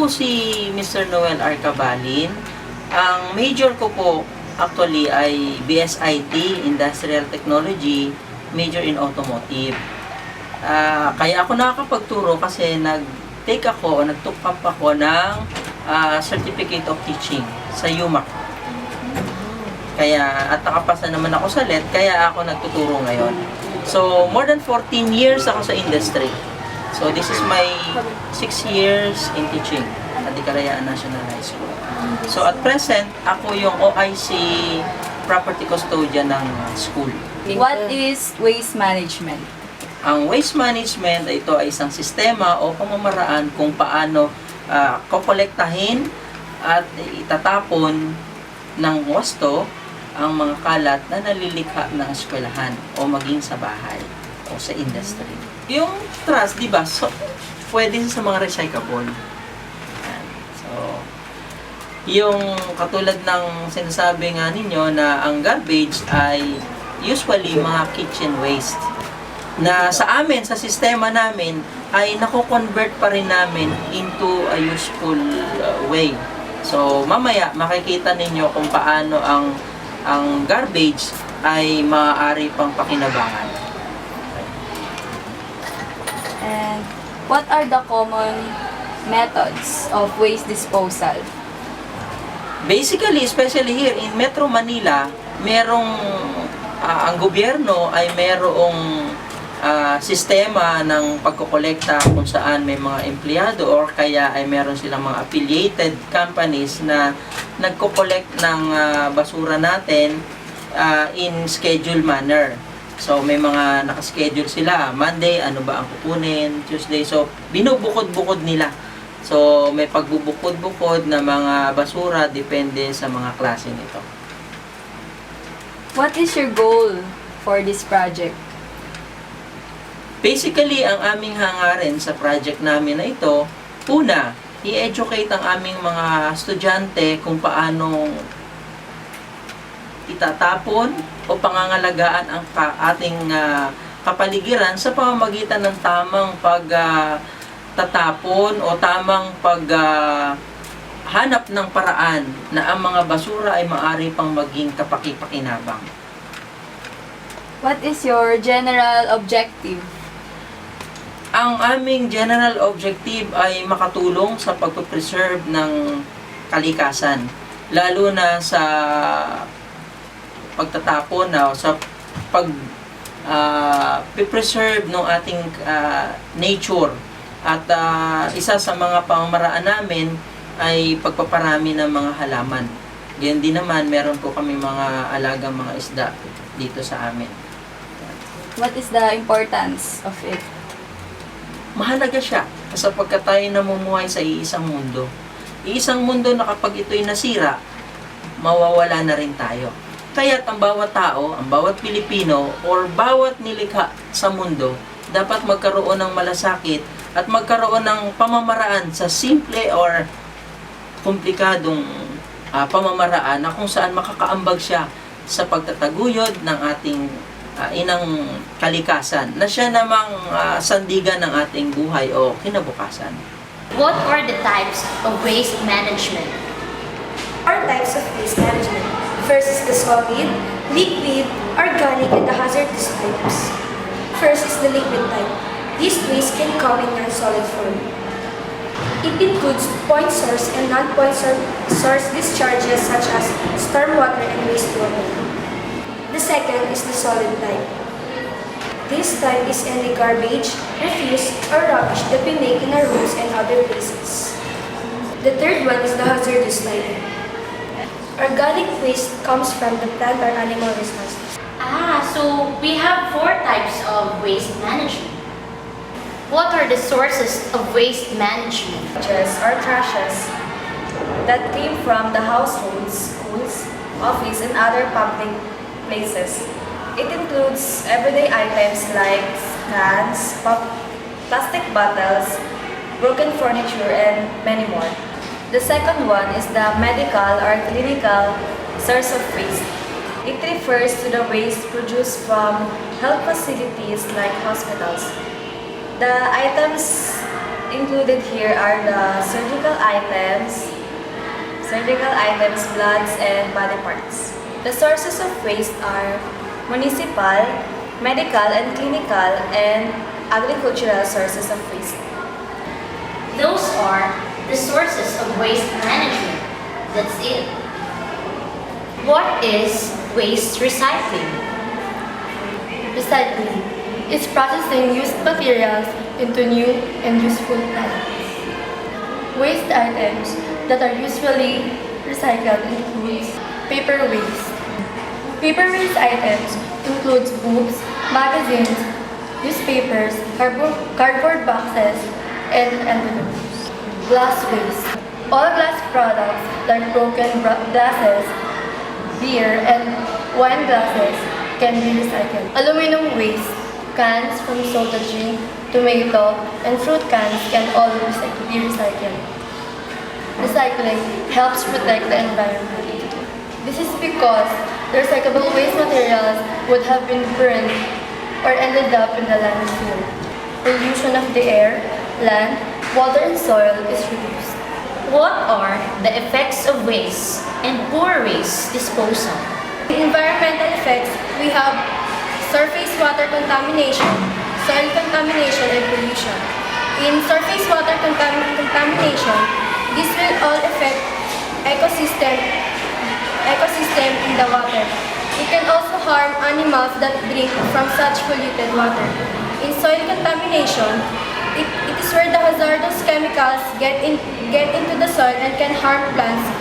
po si Mr. Noel Arcabalin. Ang major ko po actually ay BSIT, Industrial Technology, major in Automotive. Kaya ako nakakapagturo kasi nag-take ako o nag-took up ako ng Certificate of Teaching sa UMAC. Kaya, at nakapasa naman ako sa LET, kaya ako nagtuturo ngayon. So, more than 14 years ako sa industry. So, this is my 6 years in teaching at the Kalayaan National High School. So, at present, ako yung OIC property custodian ng school. What is waste management? Ang waste management, ito ay isang sistema o pamamaraan kung paano kokolektahin at itatapon ng wasto ang mga kalat na nalilikha ng eskwelahan o maging sa bahay o sa industry. Yung trash, di ba, so, pwede sa mga recyclable. Yan. So, yung katulad ng sinasabi nga ninyo na ang garbage ay usually mga kitchen waste na sa amin, sa sistema namin, ay nako-convert pa rin namin into a useful way. So, mamaya, makikita ninyo kung paano ang garbage ay maaari pang pakinabangan. And what are the common methods of waste disposal? Basically, especially here in Metro Manila, merong ang gobyerno ay merong sistema ng pagkokolekta kung saan may mga empleyado or kaya ay meron silang mga affiliated companies na nagko-collect ng basura natin in schedule manner. So may mga nakaschedule sila, Monday, ano ba ang kukunin, Tuesday, so binubukod-bukod nila. So may pagbubukod-bukod na mga basura depende sa mga klase nito. What is your goal for this project? Basically, ang aming hangarin sa project namin na ito, una, i-educate ang aming mga estudyante kung paano itatapon o pangangalagaan ang ating kapaligiran sa pamamagitan ng tamang pagtatapon o tamang paghanap ng paraan na ang mga basura ay maaari pang maging kapaki-pakinabang. What is your general objective? Ang aming general objective ay makatulong sa pagpe-preserve ng kalikasan, lalo na sa pagtatapon o sa pag-preserve ng ating nature. At isa sa mga pamamaraan namin ay pagpaparami ng mga halaman. Ganyan din naman, meron po kami mga alagang mga isda dito sa amin. What is the importance of it? Mahalaga siya sapagkat tayo namumuhay sa iisang mundo. Iisang mundo na kapag ito'y nasira, mawawala na rin tayo. Kaya't ang bawat tao, ang bawat Pilipino, or bawat nilikha sa mundo, dapat magkaroon ng malasakit at magkaroon ng pamamaraan sa simple or komplikadong pamamaraan na kung saan makakaambag siya sa pagtataguyod ng ating inang kalikasan na siya namang sandigan ng ating buhay o kinabukasan. What are the types of waste management? Are types of waste management. First is the solid, liquid, organic, and the hazardous types. First is the liquid type. These waste can come in non-solid form. It includes point source and non-point source discharges such as stormwater and wastewater. The second is the solid type. This type is any garbage, refuse, or rubbish that we make in our rooms and other places. The third one is the hazardous type. Organic waste comes from the plant or animal resources. So we have 4 types of waste management. What are the sources of waste management? Garbage or trashes that came from the households, schools, office, and other public places. It includes everyday items like cans, plastic bottles, broken furniture, and many more. The second one is the medical or clinical source of waste. It refers to the waste produced from health facilities like hospitals. The items included here are the surgical items, bloods, and body parts. The sources of waste are municipal, medical and clinical, and agricultural sources of waste. Those are the sources of waste management. That's it. What is waste recycling? Recycling is processing used materials into new and useful products. Waste items that are usually recycled includes paper waste. Paper waste items includes books, magazines, newspapers, cardboard boxes, and envelopes. Glass waste. All glass products like broken glasses, beer, and wine glasses can be recycled. Aluminum waste. Cans from soda drink, tomato, and fruit cans can all be recycled. Recycling helps protect the environment. This is because the recyclable waste materials would have been burned or ended up in the landfill. Pollution of the air, land, water, and soil is reduced. What are the effects of waste and poor waste disposal? In environmental effects, we have surface water contamination, soil contamination, and pollution. In surface water contamination, this will all affect ecosystem in the water. It can also harm animals that drink from such polluted water. In soil contamination, it is where the hazardous chemicals get into the soil and can harm plants,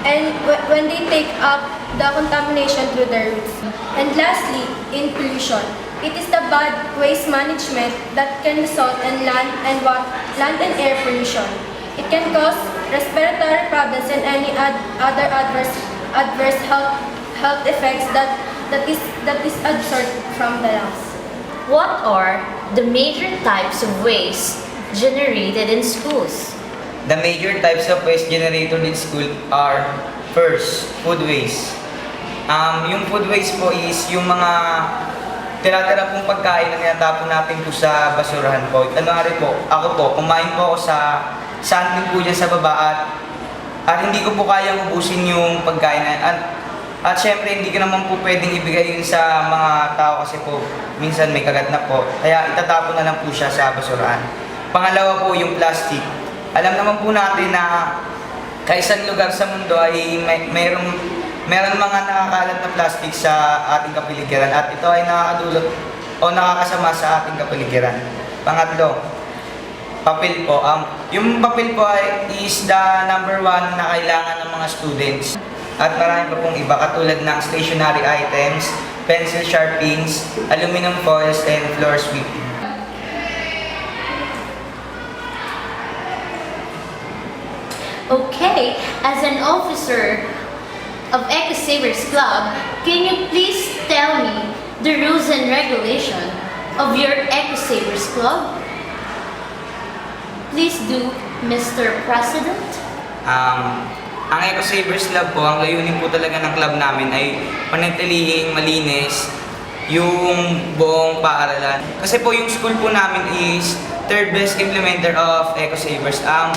and when they take up the contamination through the roots. And lastly, in pollution, it is the bad waste management that can result in land and air pollution. It can cause respiratory problems and any other adverse health effects that is observed from the lungs. What are the major types of waste generated in schools? The major types of waste generated in school are, first, food waste. Yung food waste po is yung mga tira-tira pong pagkain na tinatapon natin po sa basurahan po. Ano nga rin po, ako po, kumain po ako sa sanding po dyan sa baba at hindi ko po kayang ubusin yung pagkain na, at syempre hindi ko naman po pwedeng ibigay yun sa mga tao kasi po minsan may kagat na po. Kaya itatapon na lang po siya sa basurahan. Pangalawa po yung plastic. Alam naman po natin na kaisang lugar sa mundo ay meron mga nakakalat na plastic sa ating kapaligiran at ito ay nakakadulot o nakakasama sa ating kapaligiran. Pangatlo, papel po. Yung papel po is the number one na kailangan ng mga students. At marami pa pong iba katulad ng stationery items, pencil sharpenings, aluminum foils, and floor sweeping. Okay, as an officer of Eco Savers Club, can you please tell me the rules and regulation of your Eco Savers Club? Please do, Mr. President. Ang Eco Savers Club po, ang layunin po talaga ng club namin ay panatilihing malinis yung buong paaralan. Kasi po yung school po namin is third best implementer of Eco Savers. Wow.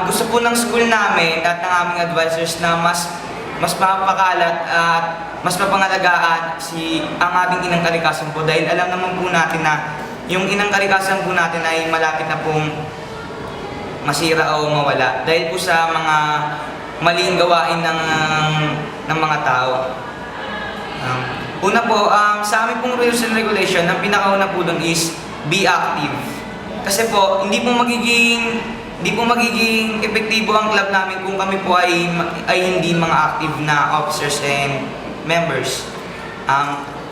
Gusto po ng school namin at ng aming advisors na mas mapakalat at mas mapangalagaan ang ating inang kalikasan po dahil alam naman po natin na yung inang kalikasan po natin ay malapit na pong masira o mawala dahil po sa mga maling gawain ng mga tao. Una po, sa aming pong rules and regulation, ang pinakauna po doon is be active. Kasi po, hindi po magiging epektibo ang club namin kung kami po ay hindi mga active na officers and members.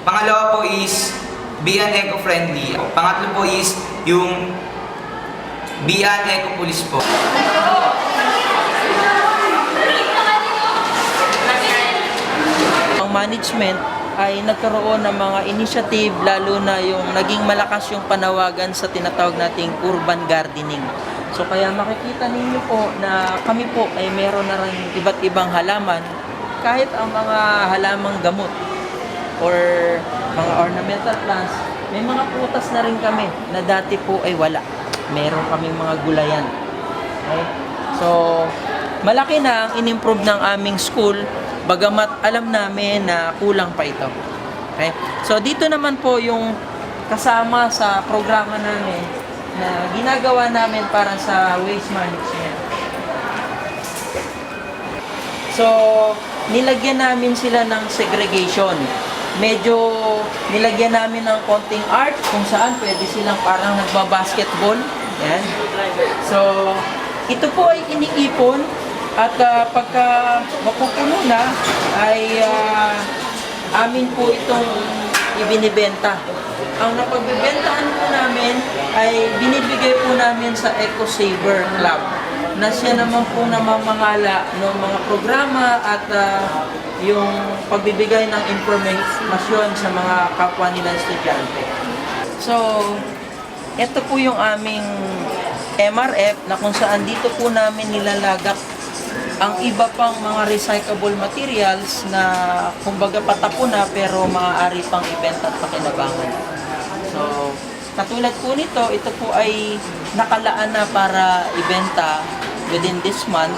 Pangalawa po is be an eco-friendly. Pangatlo po is yung be an eco-police po. Ang management ay nagkaroon ng mga initiative, lalo na yung naging malakas yung panawagan sa tinatawag nating urban gardening. So kaya makikita ninyo po na kami po ay meron na rin iba't ibang halaman, kahit ang mga halamang gamot or mga ornamental plants, may mga prutas na rin kami na dati po ay wala. Meron kaming mga gulayan. Okay? So, malaki na ang in-improve ng aming school, bagamat alam namin na kulang pa ito. Okay? So, dito naman po yung kasama sa programa namin na ginagawa namin para sa waste management. So, nilagyan namin sila ng segregation. Medyo nilagyan namin ng konting art kung saan pwede silang parang nagbabasketball. Yan. So, ito po ay iniipon at pagka mapupuno na ay amin po itong ibinibenta. Ang napagbibentahan po namin ay binibigay po namin sa Eco Saver Club na siya naman po namamangala ng mga programa at yung pagbibigay ng informasyon sa mga kapwa nila estudyante. So, ito po yung aming MRF na kung saan dito po namin nilalagak ang iba pang mga recyclable materials na kumbaga patapon na pero maaari pang ibenta at pakinabangan. So, katulad po nito, ito po ay nakalaan na para ibenta within this month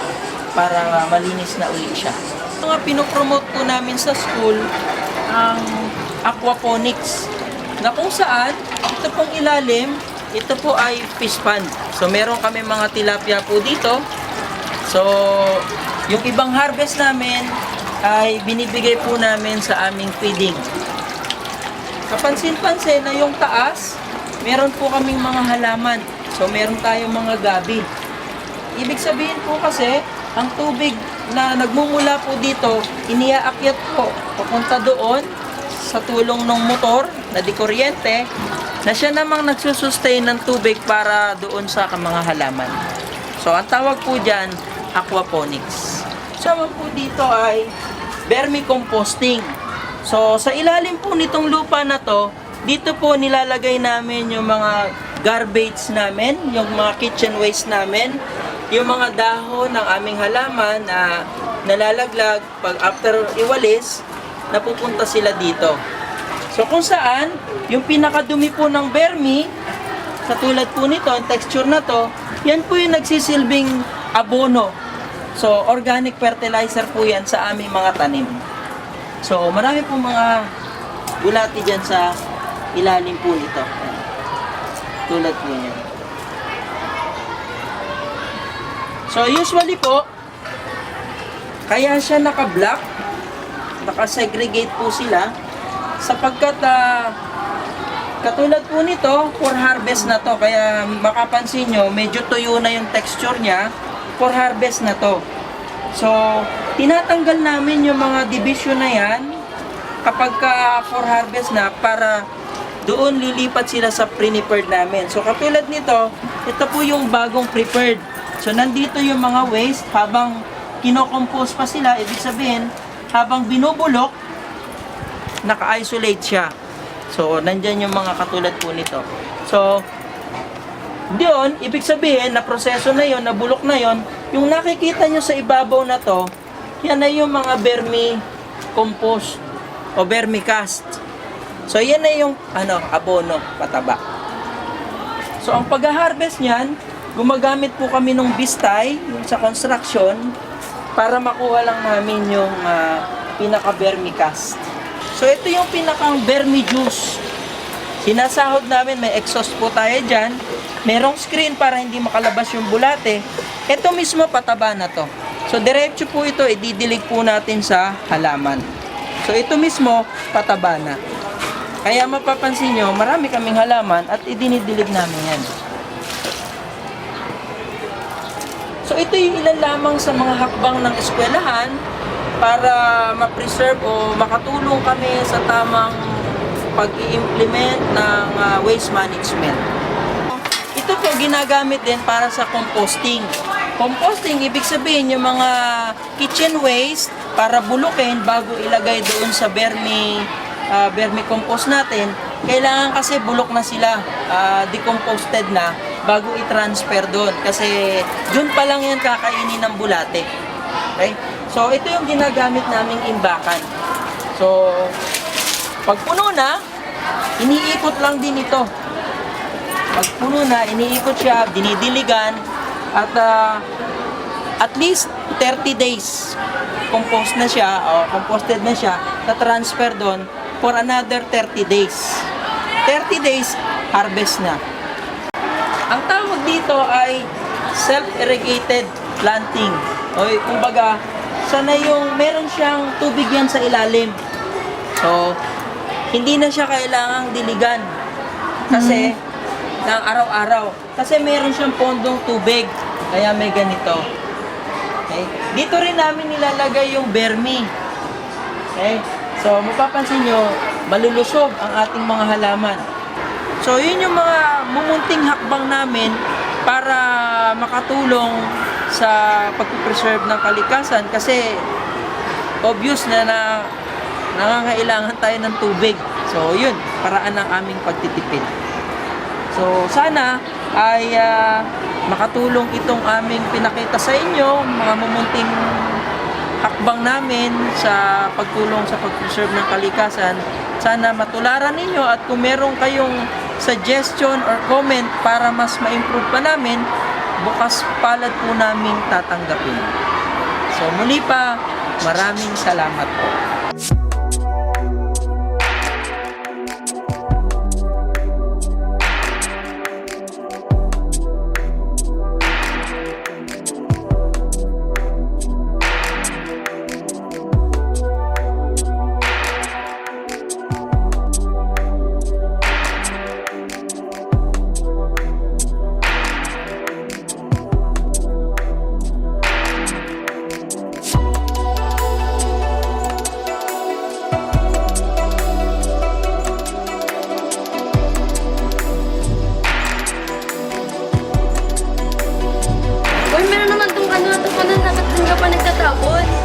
para malinis na uli siya. Ito nga pinopromote po namin sa school ang aquaponics na kung saan ito pong ilalim, ito po ay fish pond. So meron kami mga tilapia po dito. So yung ibang harvest namin ay binibigay po namin sa aming feeding. Kapansin-pansin na yung taas, meron po kaming mga halaman. So meron tayong mga gabi. Ibig sabihin po kasi, ang tubig na nagmumula po dito, iniaakyat po papunta doon sa tulong ng motor na di kuryente na siya namang nagsusustain ng tubig para doon sa mga halaman. So, ang tawag po dyan, aquaponics. Sama po dito ay vermicomposting. So, sa ilalim po nitong lupa na to, dito po nilalagay namin yung mga garbage namin, yung mga kitchen waste namin, yung mga dahon ng aming halaman na nalalaglag pag after iwalis, napupunta sila dito. So kung saan, yung pinakadumi po ng vermi, katulad po nito, ang texture na to, yan po yung nagsisilbing abono. So organic fertilizer po yan sa aming mga tanim. So marami po mga bulati dyan sa ilalim po nito. Tulad po yan. So usually po, kaya siya naka-block, naka-segregate po sila, sapagkat katulad po nito, for harvest na to, kaya makapansin nyo, medyo tuyo na yung texture niya, for harvest na to. So, tinatanggal namin yung mga division na yan, kapag for harvest na, para doon lilipat sila sa pre-prepared namin. So, katulad nito, ito po yung bagong prepared. So, nandito yung mga waste, habang kinocompose pa sila, ibig sabihin, habang binubulok, naka-isolate siya. So, nandyan yung mga katulad po nito. So, doon, ibig sabihin, na proseso na yon, nabulok na yon, yung nakikita nyo sa ibabaw na to, yan na yung mga vermicompost o vermicast. So, yan na yung abono, pataba. So, ang pag-harvest niyan, gumagamit po kami ng bistay sa construction para makuha lang namin yung pinaka-vermicast. So, ito yung pinakang vermi-juice. Sinasahod namin, may exhaust po tayo dyan. Merong screen para hindi makalabas yung bulate. Ito mismo pataba na to. So, diretso po ito, ididilig po natin sa halaman. So, ito mismo pataba na. Kaya mapapansin nyo, marami kaming halaman at idinidilig namin yan. So ito yung ilan lamang sa mga hakbang ng eskwelahan para ma-preserve o makatulong kami sa tamang pag-i-implement ng waste management. Ito po ginagamit din para sa composting. Composting, ibig sabihin yung mga kitchen waste para bulukin bago ilagay doon sa vermicompost natin. Kailangan kasi bulok na sila, decomposted na, bago i-transfer doon. Kasi doon pa lang yan kakainin ng bulate. Okay? So, ito yung ginagamit naming imbakan. So, pag puno na, iniikot lang din ito. Pag puno na, iniikot siya, dinidiligan, at least 30 days composed na siya, o composted na siya, na-transfer doon for another 30 days. 30 days, harvest na. Ang tawag dito ay self-irrigated planting. O kumbaga, sana yung meron siyang tubig yan sa ilalim. So, hindi na siya kailangang diligan. Kasi, ng araw-araw. Kasi meron siyang pondong tubig. Kaya may ganito. Okay? Dito rin namin nilalagay yung vermi. Okay? So, mapapansin nyo, malulusog ang ating mga halaman. So, yun yung mga mumunting hakbang namin para makatulong sa pag-preserve ng kalikasan kasi obvious na nangangailangan tayo ng tubig. So, yun, paraan ng aming pagtitipid. So, sana ay makatulong itong aming pinakita sa inyo, mga mumunting hakbang namin sa pagtulong sa pag-preserve ng kalikasan. Sana matularan ninyo at kung meron kayong suggestion or comment para mas ma-improve pa namin, bukas palad po namin tatanggapin. So, muli pa, maraming salamat po. Uy, meron naman tong ano, dapat din ka pa nagtatapon.